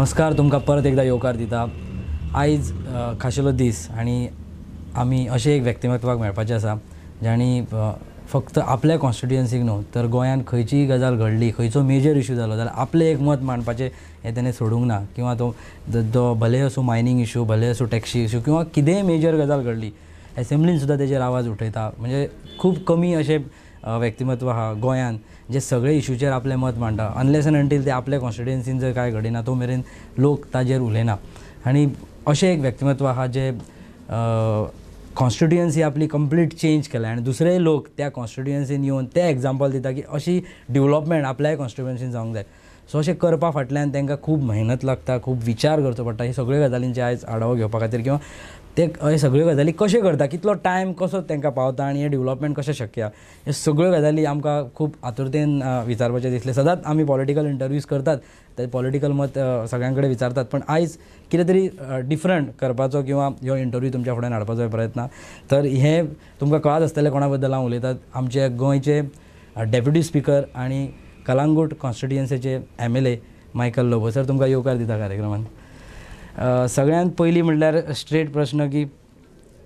नमस्कार, तुमकां परत एकदा येवकार दिता। आयज खाशेलो दीस आनी आमी अशें एक व्यक्तिमत्वाक मेळपाचें आसा जाणी फक्त आपल्या कॉन्स्टिट्युएन्सीक न्हू तर गोंयांत खंयचीय गजाल घडली, खंयचो मेजर इशू जालो जाल्यार आपलें एक मत मांडपाचें हें तेणें सोडूंक ना। किंवा तो भले असो मायनींग इशू, भले असो टॅक्सी इशू किंवा कितेंय मेजर गजाल घडली, एसेंब्लीन सुद्दां तेजेर आवाज उठयता। म्हणजे खूब कमी अशे व्यक्तिमत्व आहा गोंयांत जे सगळे इशूचेर आपलें मत मांडटा। अनलेस एंड अंटील ते आपल्या कॉन्स्टिट्युएन्सीन जर कांय घडिना तो मेरेन लोक ताजेर उलयना। आनी अशें एक व्यक्तिमत्व आहा जे कॉन्स्टिट्युएन्सी आपली कंप्लीट चेंज केला आनी दुसरे लोक त्या कॉन्स्टिट्युएन्सीन येवन ते एग्जाम्पल दिता की अशी डेव्हलपमेंट आपल्याय कॉन्स्टिट्युएन्सीन जावंक जाय। सो अशें करपा फाटल्यान तांकां खूब मेहनत लागता, खूब विचार करचो पडटा ही सगळ्यो गजालींचे आयज आढावो घेवपा खातीर, किंवा ते हे सगळ्यो गजाली कशें करता, कितलो टायम कसो तांकां पावता आनी हें डेव्हलपमेंट कशें शक्य आहा, हे सगळ्यो गजाली आमकां खूब आतुरतेन विचारपाचें दिसलें। सदांच आमी पॉलिटिकल इंटरव्यूज करतात, ते पॉलिटिकल मत सगळ्यां कडेन विचारतात, पण आयज कितें तरी डिफरंट करपाचो किंवा ह्यो इंटरव्यू तुमच्या फुड्यान हाडपाचो प्रयत्न। तर हें तुमकां कळत आसतलें कोणा बद्दल हांव उलयतात। आमचे गोंयचे डेप्युटी स्पीकर आनी कलांगूट कॉन्स्टिट्युएन्सीचे MLA मायकल लोबो सर, तुमकां येवकार दिता कार्यक्रमांत। सगळ्यांत पयलीं म्हणल्यार स्ट्रेट प्रश्न की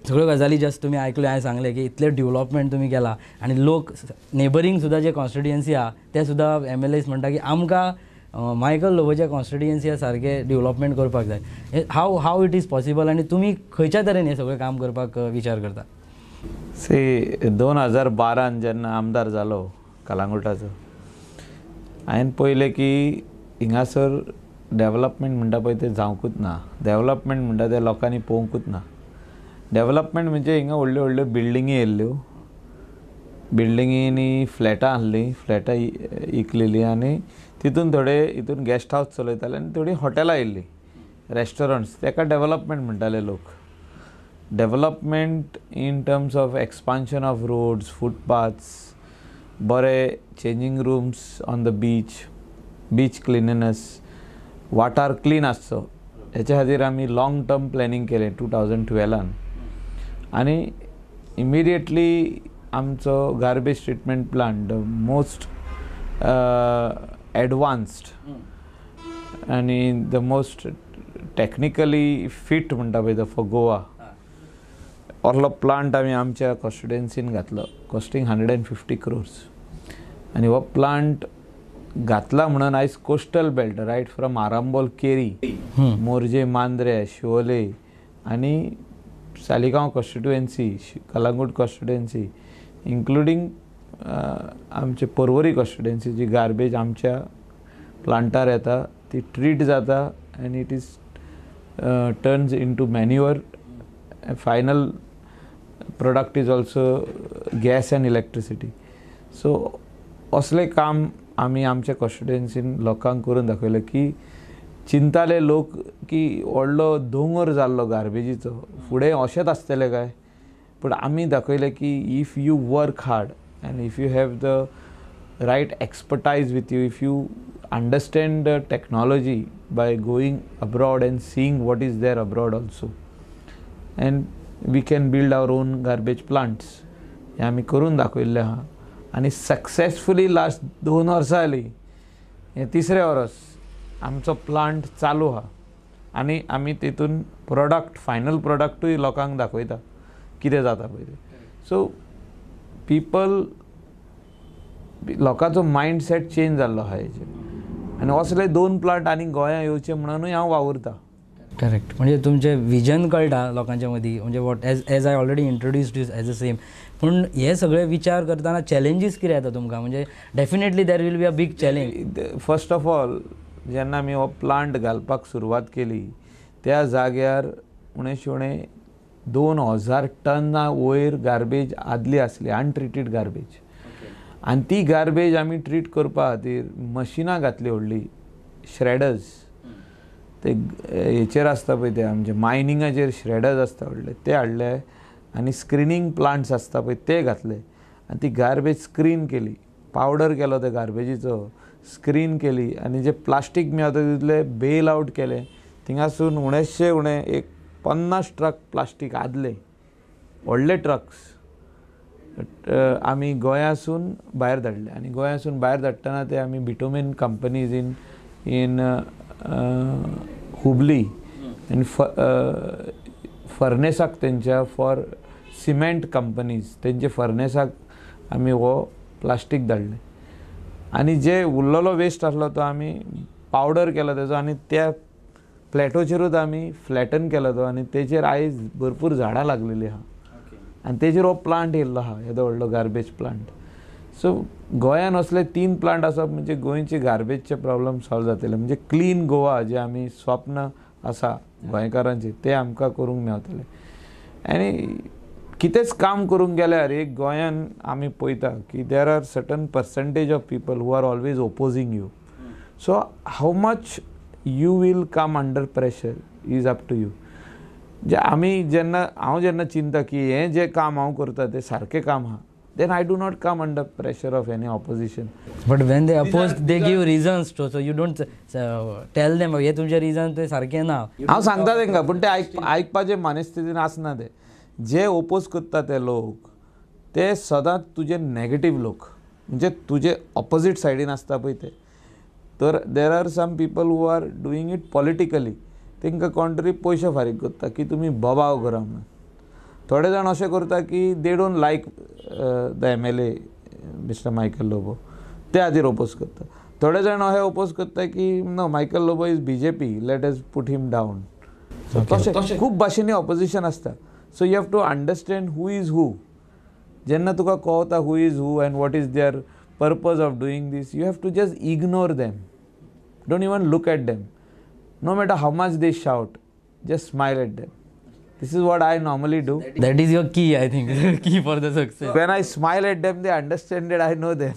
सगळ्यो गजाली जस्ट तुमी आयकल्यो, हांवें सांगलें की इतलें डेव्हलपमेंट तुमी केला आनी लोक नेबरींग सुद्दां जे कॉन्स्टिट्युएन्सी आहा ते सुद्दां MLAs म्हणटा की आमकां मायकल लोबोच्या कॉन्स्टिट्युएन्सीया सारके डेव्हलपमेंट करपाक जाय। हाव इट इज पॉसिबल आनी तुमी खंयच्या तरेन हें सगळें काम करपाक विचार करता? 2012 जेन्ना आमदार जालो कलांगुटाचो, हांवें पयलें की हिंगासर डेव्हलपमेंट म्हणटा पळय तें जावंकूच ना। डेव्हलपमेंट म्हणटा ते लोकांनी पळोवंकूच ना। डेव्हलपमेंट म्हणजे हिंगा व्हडल्यो व्हडल्यो बिल्डिंगी येयल्ल्यो, बिल्डिंगींनी फ्लॅटां आहलीं, फ्लॅटां इकलेलीं आनी तितून थोडे हितून गेस्ट हावस चलयताले आनी थोडीं हॉटेलां येयल्लीं, रेस्टॉरंट्स, ताका डेव्हलपमेंट म्हणटाले लोक। Development in terms of expansion of roads, footpaths, बरे changing rooms on the beach cleanness, वाठार क्लीन आसचो, हेच्या खातीर आमी लाँग टर्म प्लॅनिंग केलें 2012 आनी इमिडिएटली आमचो garbage treatment plant, the most advanced आनी द मोस्ट टॅक्निकली फिट म्हणटा पळय तो फॉर गोवा, असलो प्लांट आमी आमच्या कॉन्स्टिट्युएन्सीन घातलो, कॉस्टिंग 150 crores। आनी हो प्लांट घातला म्हणून आयज coastal belt right from Arambol, Keri, Morjim, Mandrem, Siolim आनी Saligao constituency, Calangute constituency, including आमचे पर्वरी कॉन्स्टिट्युएन्सी, जी गार्बेज आमच्या प्लांटार येता ती ट्रीट जाता आनी it is turns into manure. Final product is also gas end electricity. So असलें काम आमी आमच्या कॉन्स्टिट्युएन्सीन लोकांक करून दाखयलें की चिंताले लोक की व्हडलो दोंगर जाल्लो गार्बेजीचो, फुडें अशेंच आसतलें काय, पूण आमी दाखयलें की if you work hard and if you have the right expertise with you, if you understand the technology by going abroad and seeing what is there abroad also, and we can build our own garbage plants, हें आमी करून दाखयल्लें आहा। आनी successfully last 2 वर्सां जालीं, हें 3रे वर्स आमचो प्लांट चालू आहा आनी आमी तितून फायनल प्रोडक्टूय लोकांक दाखयता कितें जाता पळय तें। सो लोकांचो मायंडसेट चेंज जाल्लो आहा हेचेर, आनी असले 2 प्लांट आनी गोंयां येवचे म्हणूनय हांव वावुरतां। करेक्ट, म्हणजे तुमचें विजन कळटा लोकांच्या मदीं, म्हणजे what as I already introduced as a same. पूण हे सगळे विचार करतना चॅलेंजीस कितें येता तुमकां? म्हणजे definitely there will be a big challenge. First of all जेन्ना आमी हो प्लांट घालपाक सुरवात केली त्या जाग्यार उणे 2000 टन्ना वयर गार्बेज आदली आसली, अनट्रिटीड गार्बेज, आनी ती गार्बेज आमी ट्रीट करपा खातीर मशिनां घातली व्हडली, श्रेडर्स, ते हेचेर आसता पळय ते आमचे मायनिंगाचेर श्रेडर्स आसता व्हडले ते हाडले, आनी स्क्रिनींग प्लांट्स आसता पळय ते घातले, आनी ती गार्बेज स्क्रीन केली, पावडर केलो त्या गार्बेजीचो, स्क्रीन केली, आनी जे प्लास्टीक मेळता तितले बेल आवट केले। थिंगासून उणे एक 50 ट्रक प्लास्टीक आदले, व्हडले ट्रक्स आमी गोंयासून भायर धाडले, आनी गोंयासून भायर धाडटना ते आमी बिटुमेन कंपनीज इन हुबली आनी फर्नेसाक तेंच्या फॉर सिमेंट कंपनीज तेंचे फर्नेसाक आमी हो प्लास्टीक धाडले आनी जे उरलेलो वेस्ट आसलो तो आमी पावडर केलो तेजो आनी त्या फ्लॅटोचेरूच आमी फ्लॅटन केलो तो आनी तेचेर आयज भरपूर झाडां लागलेलीं आहा आनी तेचेर हो प्लांट येयल्लो आहा येदो व्हडलो गार्बेज प्लांट. सो गोंयान असले 3 प्लांट आसप म्हणजे गोंयचे गार्बेजचे प्रॉब्लम सॉल्व जातले म्हणजे क्लीन गोवा जे आमी स्वप्न आसा गोंयकारांचे ते आमकां करूंक मेवतले. आनी कितेंच काम करूंक गेल्यार एक गोंयान आमी पळयता की there are certain percentage of people who are always opposing you. So how much you will come under pressure is up to you. जे आमी हांव जेन्ना चिंता की हें जें काम हांव करता तें सारकें काम आहा then I do not come under pressure of any opposition. But when they oppose, they give reasons to, so you don't tell them हे तुमचे reason ते सारखे ना. हांव सांगता तेंकां पूण ते आयकपाचे मनस्थितीन आसना ते. जे ओपोज करता ते लोक ते सदांच तुजे नेगेटीव लोक म्हणजे तुजे ऑपोजीट सायडीन आसता पळय ते. तर there are some people who are doing it politically तेंकां कोण तरी पयशे फारीक करता की तुमी बोबाव करा म्हणून. थोडे जाण अशें करता की they don't like the MLA mister Michael Lobo ते खातीर ओपोज करता. थोडे जाण अशें ओपोज करता की no Michael Lobo is BJP let us put him down. तशें खूब भाशेनी ऑपोजिशन आसता. So you have to understand who is who. जेन्ना तुका कळटा who is who and what is their purpose of doing this you have to just ignore them. Don't even look at them. No matter how much they shout just smile at them. This is what I normally do. That is your key, I think. Key for the success. When I smile at them, they understand that I know them.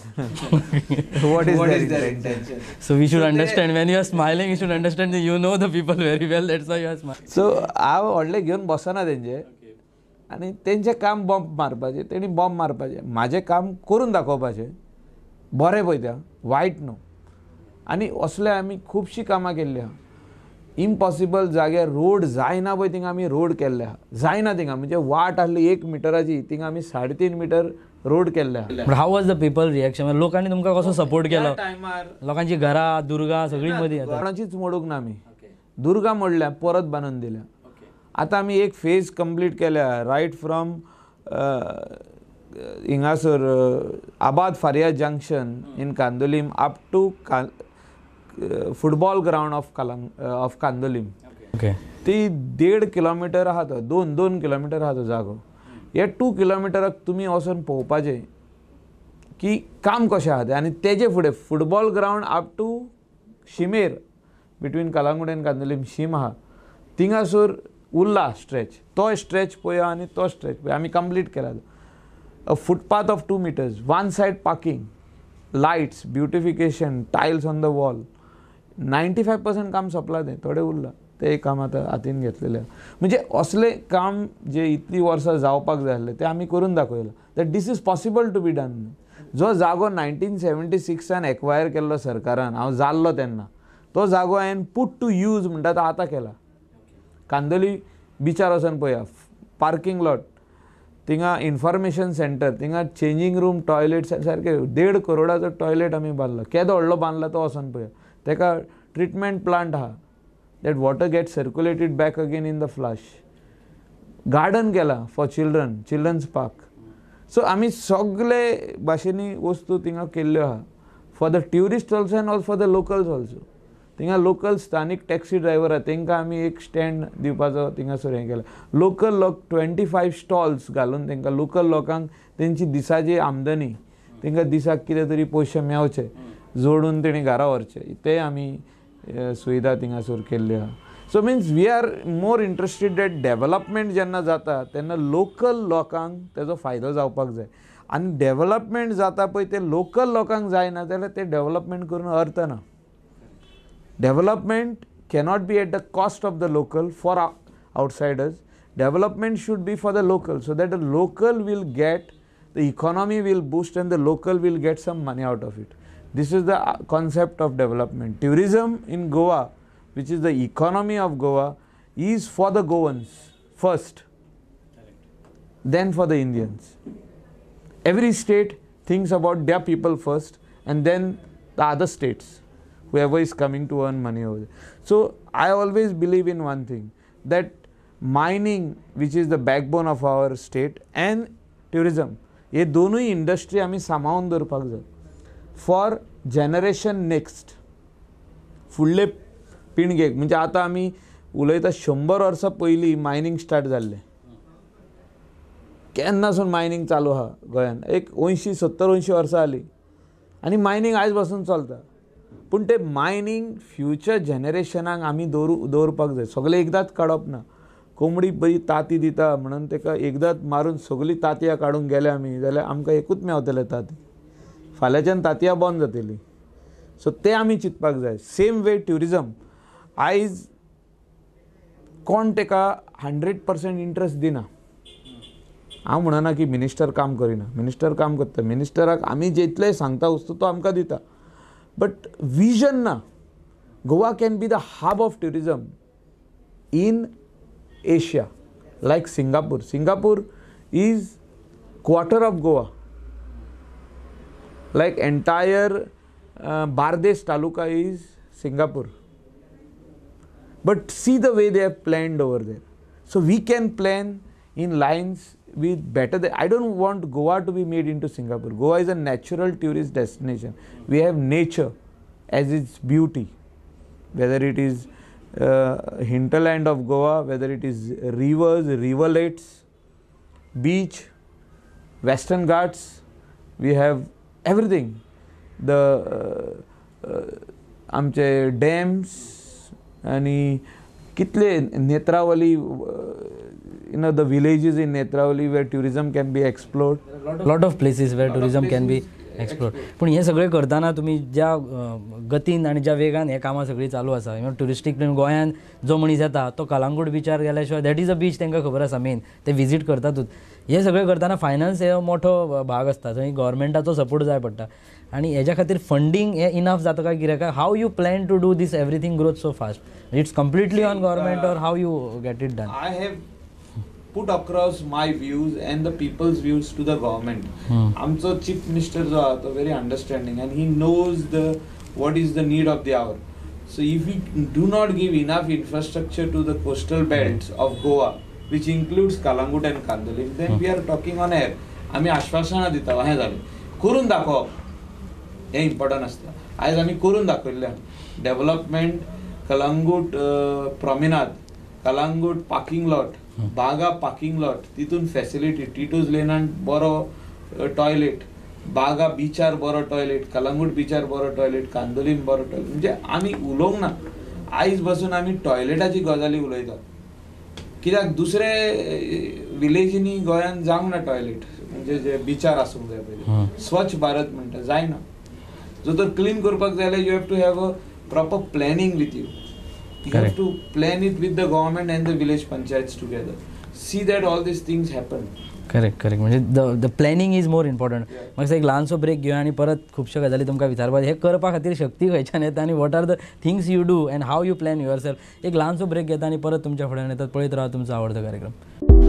what is their intention. So we should understand. When you are smiling, you should understand that you know the people very well. That's why you are smiling. So हांव व्हडले घेवन बसना तेंचे आनी तेंचें काम bomb मारपाचें. तेणी bomb मारपाचें. म्हाजें काम करून दाखोवपाचें. बरें पळय तें वायट न्हू. आनी असले आमी खुबशीं कामां केल्लीं आहा. इम्पॉसिबल जाग्यार रोड जायना पळय थिंगा आमी रोड केल्ले आहा. जायना थिंगा म्हणजे वाट आसली 1 मिटराची थिंगा आमी 3.5 मिटर रोड केल्ले आहा. But how was the people reaction? लोकांनी तुमकां कसो सपोर्ट केलो? लोकांची घरां दुर्गा सगळी मदीं येता. कोणाचीच मोडूंक ना आमी. दुर्गा मोडल्या परत बांदून दिल्या. आतां आमी एक फेज कंप्लीट केल्या रायट फ्रॉम हिंगासर Abade Faria junction in Candolim up to football ground of Candolim. ती 1.5 किलोमीटर आहा तो 2 किलोमीटर आहा तो जागो. हे 2 किलोमिटराक तुमी वचून पळोवपाचें की काम कशें आहा तें. आनी तेजे फुडें फुटबॉल ग्राउंड अप टू शिमेर बिटवीन कलंगूट एंड कांदोलीम शीम आहा थिंगासर उरला स्ट्रेच. तो स्ट्रेच पळया आनी तो स्ट्रेच पळया आमी कंप्लीट केला. A footpath of 2 meters, one side parking, lights, beautification, tiles on the wall. 95% काम सोंपलां तें. थोडें उरलां तें काम आतां हातीन घेतलेलें. म्हणजे असलें काम जे इतलीं वर्सां जावपाक जाय आसलें तें आमी करून दाखयलां. That this is possible to be done. जो जागो 1976 एक्वायर केल्लो सरकारान हांव जाल्लो तेन्ना तो जागो हांवें पूट टू यूज म्हणटा तो आतां केला. कांदोली बिचार वचून पळया पार्किंग लॉट थिंगा इन्फॉर्मेशन सेंटर थिंगा चेंजींग रूम टॉयलेट्स सारके 1.5 करोडाचो टॉयलेट आमी बांदलो. केदो व्हडलो बांदला तो वचून पळया. तेका ट्रिटमेंट प्लांट आहा that water get circulated back again in the flush. Garden केला फॉर चिल्ड्रन्स पार्क. सो आमी सगळे भाशेनी वस्तू थिंगा केल्ल्यो आहा for the tourist also and also for the locals also. थिंगा लोकल स्थानीक टॅक्सी ड्रायव्हर आहा तेंकां आमी एक स्टँड दिवपाचो थिंगासर हें केला. लोकल लोक 25 स्टॉल्स घालून तेंकां लोकल लोकांक तेंची दिसाची आमदनी तेंकां दिसाक कितें तरी पयशे मेवचे जोडून तेणी घरा व्हरचे ते आमी सुविधा थिंगासर केल्ल्यो आहा. So means we are more interested that development जेन्ना जाता तेन्ना लोकल लोकांक तेजो फायदो जावपाक जाय. आनी डेवलपमेंट जाता पळय ते लोकल लोकांक जायना जाल्यार ते डेवलपमेंट करून अर्थ ना. Development cannot be at the cost of the local for outsiders. Development should be for the local so that the local will get the economy will boost and the local will get some money out of it. This is the concept of development. Tourism in Goa, which is the economy of Goa, is for the Goans first, then for the Indians. Every state thinks about their people first and then the other states. whoever is coming to earn money over there. So I always believe in one thing, that mining, which is the backbone of our state, and tourism, हे दोनूय industry आमी सांबाळून दवरपाक जाय for generation next, फुडले पिळगेक. म्हणजे आतां आमी उलयता 100 वर्सां पयलीं मायनींग स्टार्ट जाल्लें, केन्नासून मायनींग चालू आहा गोंयान, एक 80-70-80 वर्सां जालीं, आनी मायनींग आयज पासून चलता. पूण ते मायनींग फ्युचर जनरेशनाक आमी दवरपाक जाय, सगळे एकदांच काडप ना. कोंबडी बरी तांती दिता म्हणून ताका एकदांच मारून सगळीं तांतयां काडूंक गेले आमी जाल्यार आमकां एकूच मेवतले तांती, फाल्यांच्यान तांतयां बंद जातलीं. सो ते आमी चिंतपाक जाय. सेम वे ट्युरिजम, आयज कोण ताका 100% इंट्रस्ट दिना. हांव म्हणना की मिनिस्टर काम करिना, मिनिस्टर काम करता, मिनिस्टराक आमी जितलें सांगता वस्तू तो आमकां दिता, बट विजन ना. Goa can be the hub of tourism in Asia, like Singapore. Singapore is quarter of Goa. Like entire Bardesh Taluka is Singapore. But see the way they have planned over there. So we can plan in lines with better. I don't want Goa to be made into Singapore. Goa is a natural tourist destination. We have nature as its beauty, whether it is hinterland of Goa, whether it is rivers, rivulets, beach, Western Ghats, we have everything. The आमचे dams आणि कितले Netravali, the villages in Netravali where tourism can be explored. Lot of places where tourism can be explore. पूण हे सगळें करतना तुमी ज्या गतीन आनी ज्या वेगान हे कामां सगळीं चालू आसा, ट्युरिस्टीक गोंयान जो मनीस येता तो कलांगूट बिचार गेल्या शिवाय दॅट इज अ बीच तांकां खबर आसा मेन, ते विजीट करतातूच. हे सगळें करतना फायनान्स हे मोठो भाग आसता, थंय गव्हर्मेंटाचो सपोर्ट जाय पडटा. आनी हेज्या खातीर फंडींग हे इनफ जाता काय कित्याक? How you plan to do this everything growth so fast? It's completely on government or how you get it done? I have put across my views and the people's views to the government. Amcho chief minister jo aha, very understanding, and he knows what is the need of the hour. So if we do not give enough infrastructure to the coastal belts of Goa, which includes Kalangut and Kandolim, then we are talking on air. आम्ही आश्वासना दिता हे जालें, करून दाखोवप हे important आसता. आयज आमी करून दाखयल्लें. Development, Calangute promenade, Calangute parking lot, Baga parking lot, तितून फॅसिलिटी, टिटूज लेनान बरो टॉयलेट, बागा बिचार बरो टॉयलेट, कलांगूट बिचार बरो टॉयलेट, कांदोलीम बरो टॉयलेट. म्हणजे आमी उलोवंक ना, आयज बसून आमी टॉयलेटाची गजाली उलयतात. कित्याक दुसरे विलेजींनी गोंयान जावंक ना टॉयलेट, म्हणजे जे बिचार आसूंक जाय पळय. स्वच्छ भारत म्हणटा जायना. जो तर क्लीन करपाक जाय जाल्यार you have to have a proper planning with you. You have to plan it with the government and the village panchayats together. See that all these things happen. Correct. म्हणजे the planning is more important. म्हाका एक ल्हानसो break घेवया आनी परत खुबश्यो गजाली तुमकां विचारपाक. हे करपा खातीर शक्ती खंयच्यान येता आनी what are the things you do and how you plan युअर सेल्फ. एक ल्हानसो ब्रेक घेता आनी परत तुमच्या फुड्यान येतात. पळयत राहा तुमचो आवडतो कार्यक्रम.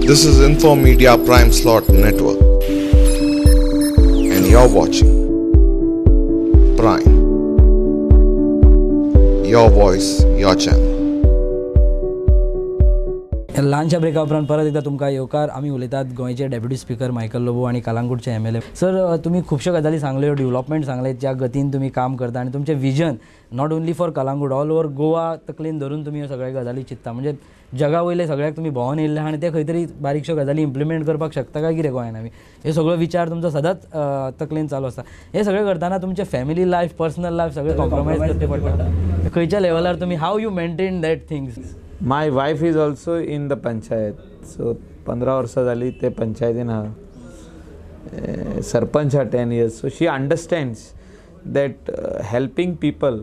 This is Info Media Prime Slot Network and you're watching Prime. Your voice, your channel. ल्हानशा ब्रेका उपरांत परत एकदा तुमकां येवकार. आमी उलयतात गोंयचे डेप्युटी स्पीकर मायकल लोबो आनी कलांगूटचे MLA. सर, तुमी खुबश्यो गजाली सांगल्यो, डेव्हलपमेंट सांगलें, ज्या गतीन तुमी काम करता आनी तुमचें vision not only for Calangute, all over Goa तकलेन धरून तुमी ह्यो सगळ्या गजाली चिंतता. म्हणजे जगा वयले सगळ्याक तुमी भोंवून येयल्ले आनी ते खंय तरी बारीकश्यो गजाली इम्प्लिमेंट करपाक शकता काय कितें गोंयान आमी? हे सगळो विचार तुमचो सदांच तकलेन चालू आसता. हे सगळें करतना तुमचें फॅमिली लायफ, पर्सनल लायफ सगळें कॉम्प्रोमायज करचें पडटा. खंयच्या लेवलार तुमी how you maintain that things? My wife is also in the panchayat. So 15 वर्सां जाली ते पंचायतीन आहा. सरपंच हा 10 years. So she understands that helping people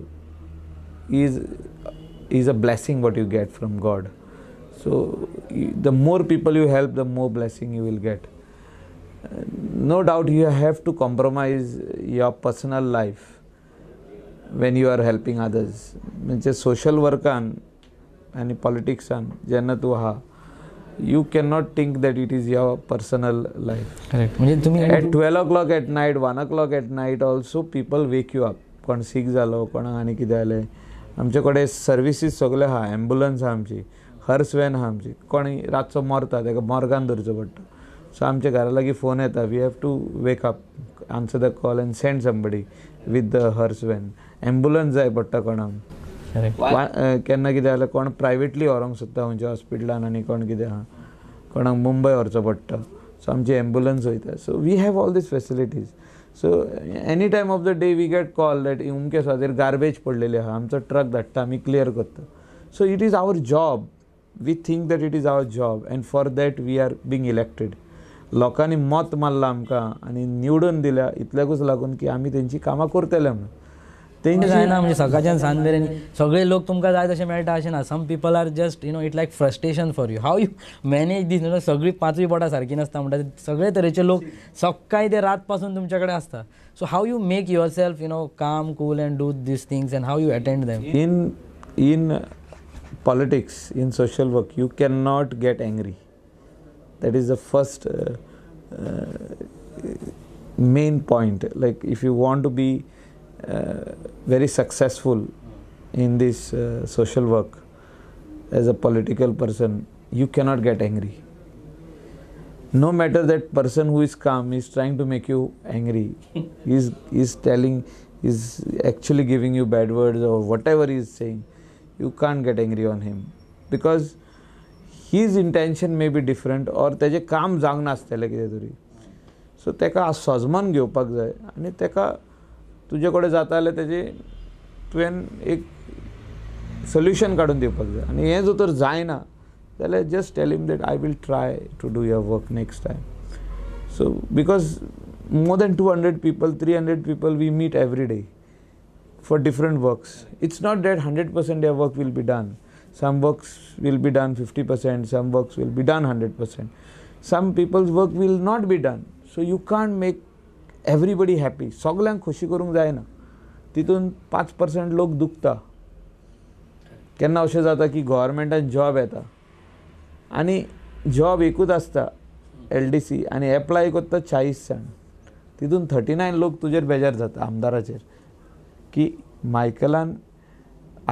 is a blessing what you get from God. So the more people you help, the more blessing you will get. No doubt you have to compromise your personal life when you are helping others. म्हणजे social workan आणि पॉलिटिक्सान जेन्ना तूं आहा, you cannot think that it is your personal life. Correct. म्हणजे तुम्ही at 12 o'clock at night, 1 o'clock at night also people wake you up. कोण sick जालो कोणाक आनी कितें जालें आमचे कडेन सर्विसीस सगळे आहा एम्बुलन्स आहा आमची हर्स वॅन आहा आमची कोणी रातचो मरता ताका मॉर्गान धरचो पडटा सो आमच्या घरा लागीं फोन येता we have to wake up answer the call and send somebody with the hearse van ambulance जाय पडटा कोणाक केन्ना कितें जाल्यार कोण प्रायवेटली व्हरूंक सोदता खंयच्या हॉस्पिटलान आनी कोण कितें आहा कोणाक मुंबय व्हरचो पडटा सो आमची एम्बुलन्स वयता so we have all these facilities so any time of the day we get call that उमके सुवातेर गार्बेज पडलेली आहा आमचो ट्रक धाडटा आमी क्लियर करता so it is our job we think that it is our job and for that we are being elected लोकांनी मत मारलां आमकां आनी निवडून दिल्या इतल्याकूच लागून की आमी तेंची कामां करतले म्हणून तेंची जायना म्हणजे सकाळच्यान सांज मेरेन सगळे लोक तुमकां जाय तशें मेळटा अशें ना some people are just it like frustration for you how you manage these सगळीं पांचूय बोटां सारकीं नासता म्हणटा सगळे तरेचे लोक सकाळीं ते रात पासून तुमचे कडेन आसता so how you make yourself calm cool and do these things and how you attend them in politics in social work you cannot get angry that is the first main point like if you want to be very successful in this social work as a political person you cannot get angry no matter that person who is calm is trying to make you angry is telling is actually giving you bad words or whatever he is saying you can't get angry on him because his intention may be different or तेजे काम जावंक नासतलें कितें तरी so तेका सोजमोन घेवपाक जाय आनी तेका तुजे कडेन जाता जाल्यार तेजे तुवें एक सोल्युशन काडून दिवपाक जाय आनी हें जर तर जायना जाल्यार just tell him that I will try to do your work next time so because more than 200 people 300 people we meet every day for different works. It's not that 100% their work will be done. Some works will be done 50%, some works will be done 100%. Some people's work will not be done. So you can't make everybody happy. सगळ्यांक खुशी करूंक जायना तितून 5% लोक दुखता केन्ना अशें जाता की गव्हर्मेंटान जॉब येता आनी जॉब एकूच आसता LDC आनी एप्लाय करता 40 जाण तितून 39 लोक तुजेर बेजार जाता आमदाराचेर की मायकलान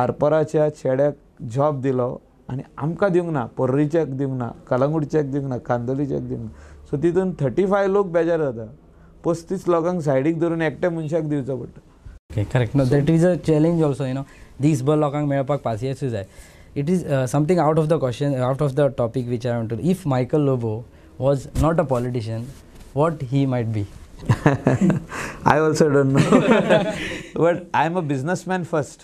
आरपोराच्या चेड्याक जॉब दिलो आनी आमकां दिवंक ना पर्रीच्याक दिवंक ना कलंगूटच्याक दिवंक ना कांदोलीच्याक दिवंक ना सो तितून 35 लोक बेजार जाता 35 लोकांक सायडीक धरून एकट्या मनशाक दिवचो पडटा okay correct no that is a challenge also दिसभर लोकांक मेळपाक पासियेंसूय जाय it is something out of the question out of the topic which I want to if Michael Lobo was not a politician what he might be I also don't know but I am a businessman first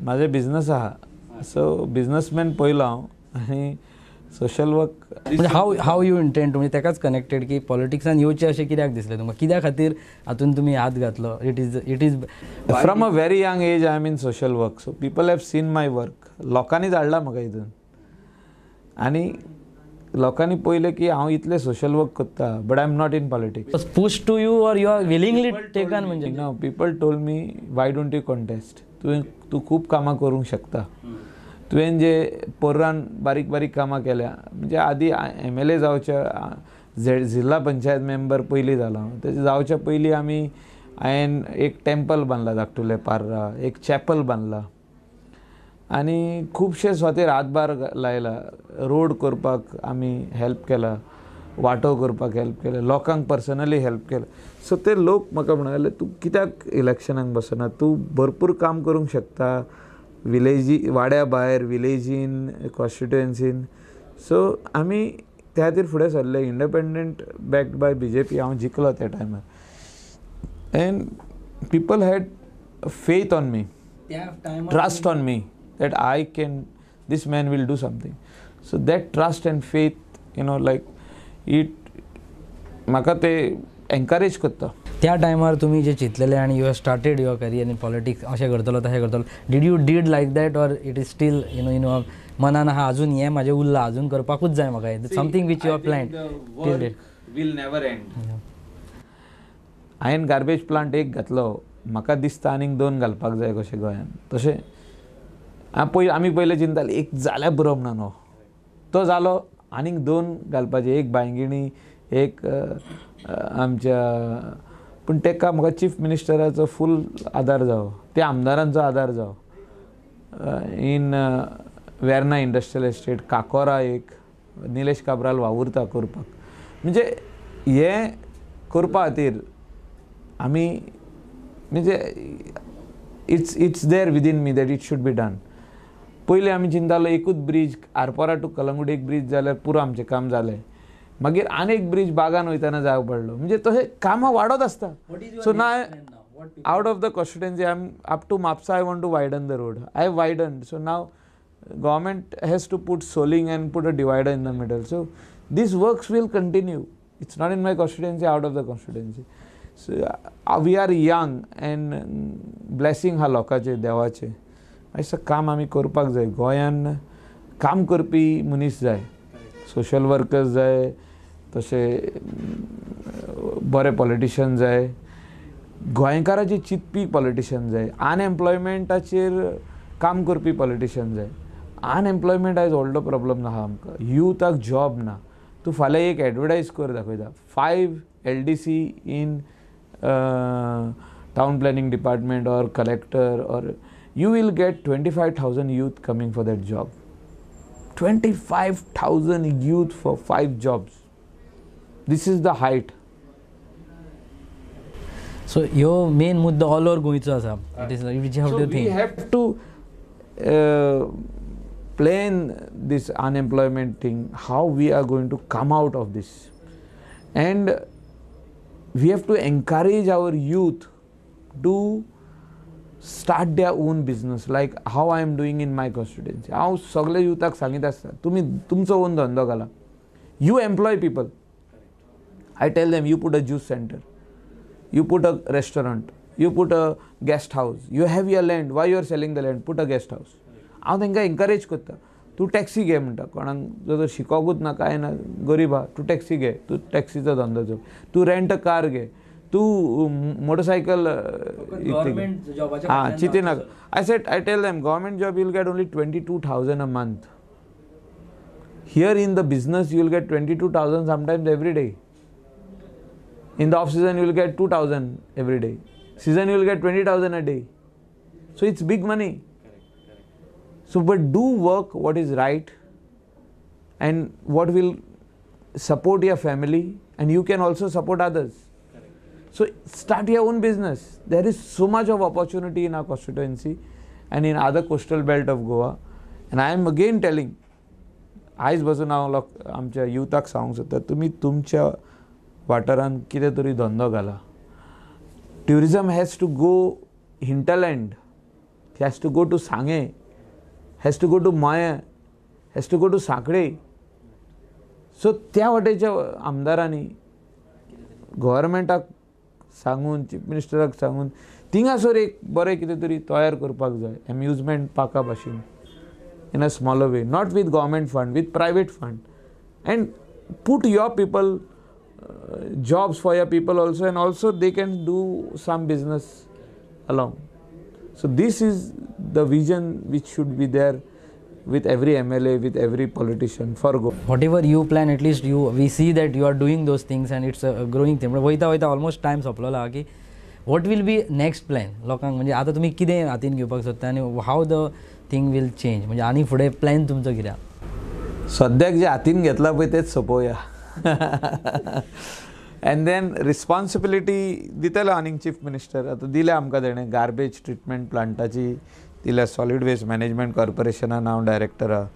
माझे business आहा so businessman पयलो हांव आनी social work म्हणजे how you intend म्हणजे तेकाच connected की पॉलिटिक्सान येवचें अशें कित्याक दिसलें तुमकां कित्या खातीर हातून तुमी हात घातलो it is from a very young age I am in social work so people have seen my work लोकांनी धाडला म्हाका हितून आनी लोकांनी पयलें की हांव इतलें सोशल वर्क करता but I am not in politics push to you or you are willingly taken म्हणजे no people told me why don't you contest तूं खूब कामां करूंक शकता तुवें जे पोर्रान बारीक बारीक कामां केल्या म्हणजे आदी MLA जावच्या जिल्हा पंचायत मेंबर पयलीं जालो हांव तेजे जावच्या पयलीं हांवें एक टेंपल बांदला धाकटुलें पार्रा एक चॅपल बांदला आनी खुबशे सुवातेर हातभार लायला रोड करपाक आमी हेल्प केला वांटो करपाक हेल्प केलें लोकांक पर्सनली हेल्प केलें सो ते लोक म्हाका म्हणटाले तूं कित्याक इलेक्शनाक बसना तूं भरपूर काम करूंक शकता विलेजी वाड्या भायर विलेजीन कॉन्स्टिट्युएन्सीन सो आमी त्या खातीर फुडें सरले इंडिपेंडंट बॅक्ड बाय BJP हांव जिखलो त्या टायमार end people had faith on me trust on me that I can, this man will do something. So that trust and faith, like it, म्हाका ते एनकरेज करता. त्या टायमार तुम्ही जे चिंतलेले आणि you have started your career in politics अशें करतलो तशें करतलो did like that or it is still मनान आहा अजून हें म्हाजें उरलां अजून करपाकूच जाय म्हाका something which you are planned will never end हांवें गार्बेज प्लांट एक घातलो म्हाका दिसता आनीक 2 घालपाक जाय कशें गोंयांत तशें आमी पयलें चिंताले एक जाल्यार बरो म्हणून न्हू तो जालो आनीक 2 घालपाचे एक बांयगिणी एक आमच्या पूण ताका म्हाका चीफ मिनिस्टराचो फूल आदार जावो, त्या आमदारांचो आदार जावो. इन वेर्ना इंडस्ट्रियल एस्टेट, काकोरा एक निलेश काब्राल वावुरता करपाक. म्हणजे हे करपा खातीर आमी म्हणजे it's there within me that it should be done. पयलीं आमी चिंतालो एकूच ब्रीज आरपोरा टू कलंगूट एक ब्रीज जाल्यार पुरो आमचें काम जालें. मागीर आनी एक ब्रीज बागान वयताना जाय पडलो. म्हणजे तशें कामां वाडत आसता. सो ना out of the constituency, I'm up to Mapsa, I want to widen the road. I have widened. So now government has to put soling and put a divider in the middle. So these works will continue. It's not in my constituency, out of the constituency. So we are young and blessing ha lokaचे देवाचे. अशें काम आमी करपाक जाय. गोंयान काम करपी मनीस जाय, सोशल वर्कर्स जाय, तशे बरे पॉलिटिशियन जाय, गोंयकाराची चिंतपी पॉलिटिशियन जाय, अनएम्प्लॉयमेंटाचेर काम करपी पॉलिटिशियन जाय. अनएम्प्लॉयमेंट आयज व्हडलो प्रॉब्लम आहा आमकां. युथाक जॉब ना. तूं फाल्यां एक एडवर्टायज कर दाखयता 5 LDC in town planning department और कलेक्टर और you will get 25,000 youth coming for that job. 25,000 youth for 5 jobs. This is the height. So your main मुद्दा all over गोंयचो आसा. It is which you have to think. We have to plan this unemployment thing, how we are going to come out of this, and we have to encourage our youth to start their own business, like how I am doing in my constituency. हांव सगळे युथाक सांगीत आसता, तुमी तुमचो on धंदो घाला. You employ people. I tell them, you put a juice center, you put a restaurant, you put a guest house, you have your land, why you are selling the land, put a guest house. हांव तांकां encourage करता. तूं taxi घे म्हणटा, कोणाक जो शिकोवूच ना कांय ना, गरीब आहा, तूं टॅक्सी घे, तूं टॅक्सीचो धंदो चोय, तू रेंट अ कार घे, तूं मोटरसायकल चिंती नाका. I tell them, government job you will get only 22,000 a month. Here in the business you will get 22,000 sometimes every day. In the off season you will get 2,000 every day. Season you will get 20,000 a day. So it's big money. So but do work what is right and what will support your family, and you can also support others. So start your own business. There is so much of opportunity in our constituency and in other coastal belt of Goa. And I am again telling, आयज बसून हांव आमच्या युथाक सांगूंक सोदता, तुमी तुमच्या वाठारांत कितें तरी धंदो घाला. Tourism has to go hinterland, it has to go to Sange, has to go to Maya, has to go to Sakde. So त्या वाटेच्या आमदारांनी गव्हर्मेंटाक सांगून, चीफ मिनिस्टराक सांगून थिंगासर एक बरें कितें तरी तयार करपाक जाय, एम्युजमेंट पार्का भाशेन, in a smaller way, not with government fund, with private fund, and put your people jobs for your people also, and also they can do some business along. So this is the vision which should be there with every MLA, with every politician for Goa. Whatever you plan, at least we see that you are doing those things and it's a growing thing. But वयता almost time सोंपलो आहा की what will be next plan लोकांक, म्हणजे आता तुमी कितें हातीन घेवपाक सोदता आनी how the thing will change, म्हणजे आनी फुडें प्लॅन तुमचो कितें आहा? सद्याक जे हातीन घेतला पळय तेच सोंपोवया. एंड देन रिस्पॉन्सिबिलिटी दितलो आनीक चीफ मिनिस्टर. आतां दिल्या आमकां तेणें गार्बेज ट्रिटमेंट प्लांटाची दिल्या, सॉलिड वेस्ट मॅनेजमेंट कॉर्पोरेशनान हांव डायरेक्टर आहा.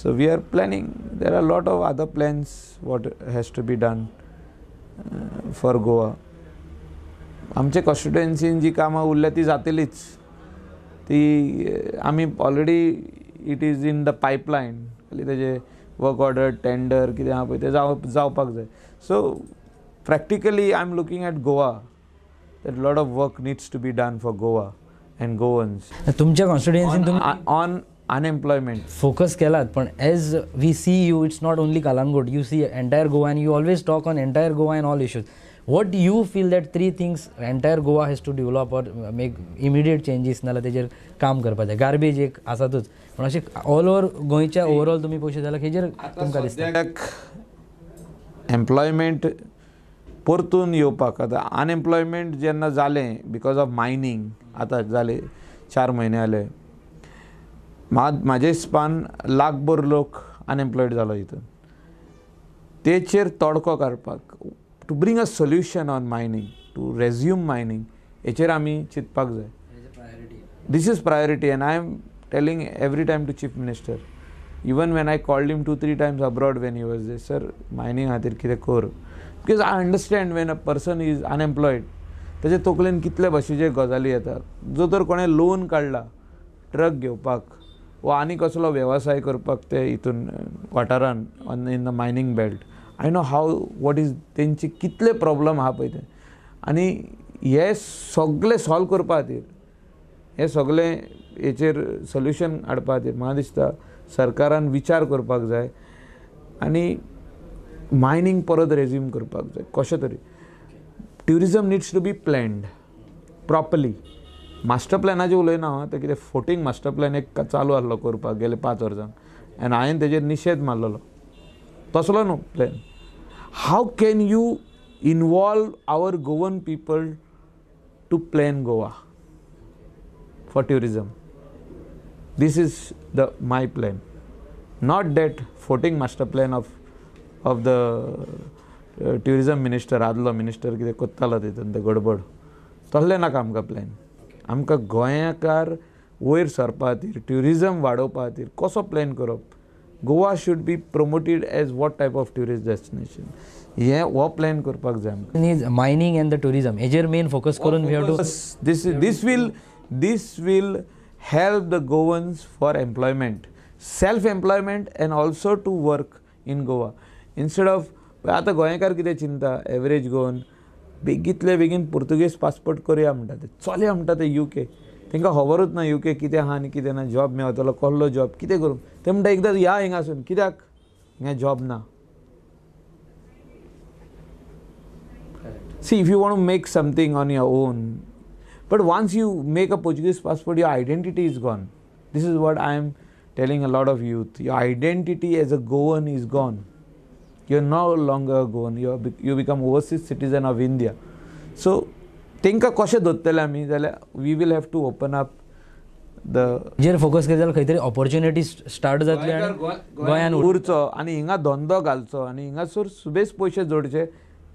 So we are planning, there are lot of other plans what has to be done for Goa. आमचे कॉन्स्टिट्युएन्सीन जी कामां उरल्या ती जातलीच. ती आमी already it is in the pipeline, खाली तेजे वर्क ऑर्डर, टेंडर कितें आहा पळय तें जावपाक जाय. So practically I am looking at Goa that lot of work needs to be done for Goa and Goans. तुमच्या कॉन्स्टिट्युएन्सीन तुमी ऑन अनएम्प्लॉयमेंट फोकस केलात, पण as we see you, it's not only Calangute, you see entire Goa and you always talk on entire Goa and all issues. What do you feel that 3 things entire Goa has to develop or make immediate changes नाल्यार तेजेर काम करपाक जाय? Garbage एक आसातूच, पण अशें all over गोंयच्या overall तुमी पळयशीत जाल्यार हेजेर तुमकां दिसता एम्प्लॉयमेंट परतून येवपाक आतां अनएम्प्लॉयमेंट जेन्ना जालें बिकॉज ऑफ मायनींग आतां जाले 4 म्हयने जाले म्हाजे हिसपान लाखभर लोक अनएम्प्लॉयड जालो हितून तेचेर तोडको काडपाक to bring a solution on mining to resume mining हेचेर आमी चिंतपाक जाय This is priority and I am telling every time to Chief Minister, even when I called him 2-3 times abroad when he was there, sir, mining खातीर कितें कर. Because I understand when a person is unemployed, ताचे तकलेन कितले भाशेचे गजाली येतात. जो तर कोणें लोन काडला ट्रक घेवपाक वा आनी कसलो वेवसाय करपाक ते हितून वाठारान in the mining belt, I know how what is तेंचे कितले प्रॉब्लम आहा पळय ते. आनी हे सगळे सॉल्व करपा खातीर हे सगळे हेचेर सोल्युशन हाडपा खातीर म्हाका दिसता सरकारान विचार करपाक जाय आनी मायनींग परत रेज्यूम करपाक जाय कशें तरी. Tourism needs to be planned properly. Master प्लॅनाचें उलयना हांव, तें कितें 14 मास्टर प्लॅन एक चालू आसलो करपाक गेले 5 वर्सां आनी हांवें तेजेर निशेध मारलेलो. तसलो न्हू plan. How can you involve our Goan people to plan Goa for tourism? This is my plan, not that 14 master plan of the tourism minister आदलो मिनिस्टर कितें कोत्तालो तितून ते गडबड तसलें नाका आमकां प्लॅन. आमकां गोंयाकार वयर सरपा खातीर ट्युरिजम वाडोवपा खातीर कसो प्लॅन करप. Goa should be promoted as what type of tourist destination हे हो प्लॅन करपाक जाय आमकां. मायनींग एंड द टुरिजम हेजेर मेन फोकस करून we have to This will help the Goans for employment, self-employment and also to work in Goa. Instead of, आता गोंयकार कितें चिंता एवरेज गोवन बेगीतले बेगीन पुर्तुगेज पासपोर्ट करुया म्हणटा ते चलया म्हणटा ते UK. तांकां खबरूच ना UK कितें आहा आनी कितें ना. जॉब मेळतलो कसलो जॉब कितें करूं ते म्हणटा एकदां या हिंगासून कित्याक हिंगा जॉब ना. See, if you want to make something on your own, but once you make a Portuguese passport, your identity is gone. This is what I am telling a lot of youth. Your identity as a Goan is gone. You are no longer a Goan. You become overseas citizen of India. So, तेंकां कशें धरतले आमी जाल्यार we will have to open up the Jair focus केले जाल्यार खंय तरी opportunity start जातली आनी गोंयान उरचो आनी हिंगा धंदो घालचो आनी हिंगासर सुबेज पयशे जोडचे.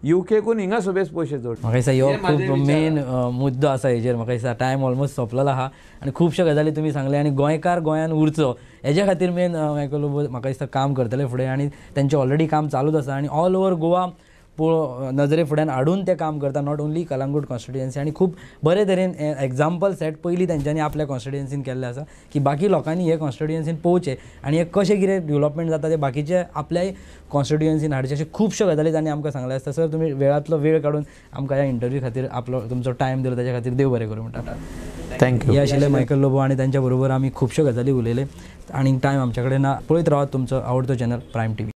UKकून हिंगा सुबेज पयशे जोड. म्हाका दिसता ह्यो खूब मेन मुद्दो आसा हेजेर. म्हाका दिसता टायम ऑलमोस्ट सोंपलेलो आहा आनी खुबश्यो गजाली तुमी सांगले आनी गोंयकार गोंयान उरचो हेज्या खातीर मेन म्हाका दिसता काम करतले फुडें आनी तेंचें ऑलरेडी काम चालूच आसा आनी ऑल ओवर गोवा नजरे फुड्यान हाडून ते काम करता. नॉट ओन्ली कलंगूट कॉन्स्टिट्युएन्सी आनी खूब बरे तरेन एग्जाम्पल सेट पयलीं तेंच्यांनी आपल्या कॉन्स्टिट्युएन्सीन केल्ले आसा की बाकी लोकांनी हे कॉन्स्टिट्युएन्सीन पोवचे आनी हे कशें कितें डेवलपमेंट जाता ते बाकीचे आपल्याय कॉन्स्टिट्युएन्सीन हाडचे अशें खुबश्यो गजाली तांणी आमकां सांगले आसता. सर तुमी वेळांतलो वेळ काडून आमकां ह्या इंटरव्यू खातीर आपलो तुमचो टायम दिलो ताच्या खातीर देव बरें करूं म्हणटा. थँक्यू. हे आशिल्ले मायकल लोबो आनी तांच्या बरोबर आमी खुबश्यो गजाली उलयले आनी टायम आमचे कडेन ना. पळयत रावात तुमचो आवडतो चॅनल प्रायम TV.